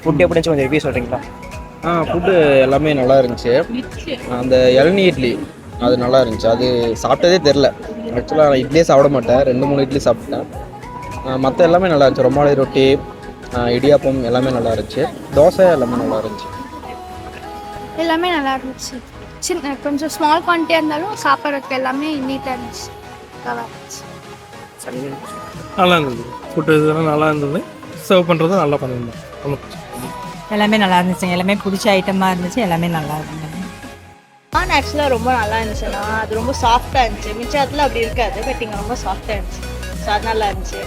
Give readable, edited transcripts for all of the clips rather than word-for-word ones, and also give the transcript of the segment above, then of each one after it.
Food எப்படி இருந்துச்சு கொஞ்சம் ரிவ்யூ சொல்கிறீங்களா? ஃபுட்டு எல்லாமே நல்லா இருந்துச்சு. அந்த இளநீ இட்லி அது நல்லா இருந்துச்சு. அது சாப்பிட்டதே தெரில. ஆக்சுவலாக நான் இட்லியே சாப்பிட மாட்டேன். 2-3 இட்லி சாப்பிட்டேன். மற்ற எல்லாமே நல்லா இருந்துச்சு. ரொமாலி ரொட்டி, இடியாப்பம் எல்லாமே நல்லா இருந்துச்சு. தோசை எல்லாமே நல்லா இருந்துச்சு. எல்லாமே நல்லா இருந்துச்சு. கொஞ்சம் ஸ்மால் குவான்டிட்டியாக இருந்தாலும் சாப்பிட்றதுக்கு எல்லாமே நீட்டாக இருந்துச்சு. நல்லா இருந்துச்சு. நல்லா இருந்தது. ஃபுட்டு இதெல்லாம் நல்லா இருந்தது. சர்வ் பண்ணுறதும் நல்லா பண்ணியிருந்தோம். எல்லாமே நல்லா இருந்துச்சு. எல்லாமே பிடிச்ச ஐட்டமாக இருந்துச்சு. எல்லாமே நல்லா இருந்தது. ஆக்சுவலாக ரொம்ப நல்லா இருந்துச்சுண்ணா. அது ரொம்ப சாஃப்டாக இருந்துச்சு. மிச்சத்தில் அப்படி இருக்காது, பட் இங்கே ரொம்ப சாஃப்டாக இருந்துச்சு. ஸோ அது நல்லா இருந்துச்சு.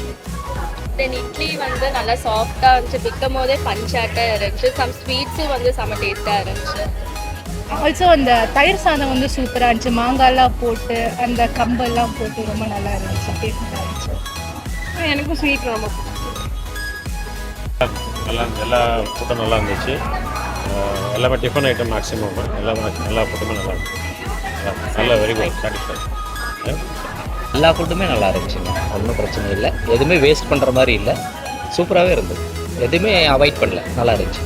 தென் இட்லி வந்து நல்லா சாஃப்டாக இருந்துச்சு. விற்கும் போதே பஞ்சாட்டாக இருந்துச்சு. சம் ஸ்வீட்ஸும் வந்து செம்ம டேஸ்ட்டாக இருந்துச்சு. ஆல்சோ அந்த தயிர் சாதம் வந்து சூப்பராக இருந்துச்சு. மாங்காய்லாம் போட்டு அந்த கம்பெல்லாம் போட்டு ரொம்ப நல்லா இருந்துச்சு. டேஸ்ட் நல்லா இருந்துச்சு. எனக்கும் ஸ்வீட் ரொம்ப நல்லா எல்லா ஃபுட்டும் நல்லா இருந்துச்சு. எல்லாமே டிஃபன் ஐட்டம் மேக்ஸிமம் எல்லா ஃபுட்டுமே நல்லா இருந்துச்சு. நல்லா வெரி குட் சாட்டிஸ்ஃபைட். எல்லா ஃபுட்டுமே நல்லா இருந்துச்சுங்க. ஒன்றும் பிரச்சனை இல்லை. எதுவுமே வேஸ்ட் பண்ணுற மாதிரி இல்லை. சூப்பராகவே இருந்தது. எதுவுமே அவாய்ட் பண்ணல. நல்லா இருந்துச்சு.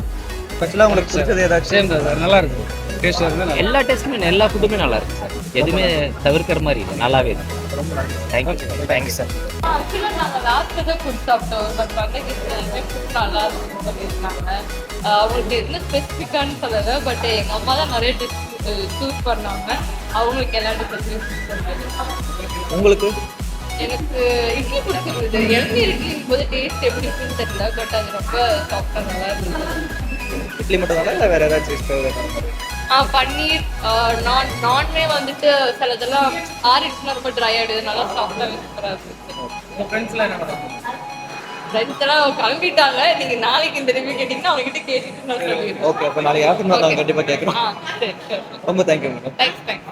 ஆக்சுவலாக உங்களுக்கு பிடிச்சது ஏதாச்சும் நல்லா இருக்குது. டேஸ்ட்டாக இருந்தால் எல்லா டேஸ்ட்டுமே எல்லா ஃபுட்டுமே நல்லா இருக்கு சார். எதுவுமே தவிர்க்கிற மாதிரி இல்லை. நல்லாவே இருக்கு. Thank you sir. ஆக்சுவலாக நாங்கள் லாஸ்ட்டு தான் ஃபுட் சாப்பிட்டோம். பட் வந்து எல்லாமே ஃபுட் நல்லா இருக்குன்னு சொல்லியிருந்தாங்க. அவங்களுக்கு எதுவும் ஸ்பெசிஃபிக்கான்னு சொல்லலை, பட் எங்கள் அம்மா தான் நிறைய டிஷ் சூஸ் பண்ணாங்க. அவங்களுக்கு எல்லா டிஷ்ஷுமே உங்களுக்கு எனக்கு இட்லி பிடிச்சிருந்தது. இளநீர் இட்லிங்கும் போது டேஸ்ட் எப்படி இருக்குன்னு தெரியல, பட் அது ரொம்ப சாஃப்டாக நல்லா இருந்தது. இட்லி மட்டும் தானே இல்லை வேறு ஏதாச்சும்? பன்னீர் நான்மே வந்துட்டு சிலதெல்லாம் ஆரிச்சுனா ரொம்ப ட்ரை ஆகிடுது. நல்லா சாஃப்டாக சூப்பராக இருந்துச்சு. ஃப்ரெண்ட்ஸ் எல்லாம் கிளம்பிட்டாங்க. நீங்கள் நாளைக்கு இந்த ரிவ்யூ கேட்டிங்கன்னா அவங்ககிட்ட கேட்டுட்டு நான் சொல்லிடுறேன். ஓகே, அப்போ நாளைக்கு ஆஃப்டர்நூன் நான் கண்டிப்பாக கேட்குறோம். சரி. ரொம்ப தேங்க்யூ மேடம். தேங்க்ஸ்.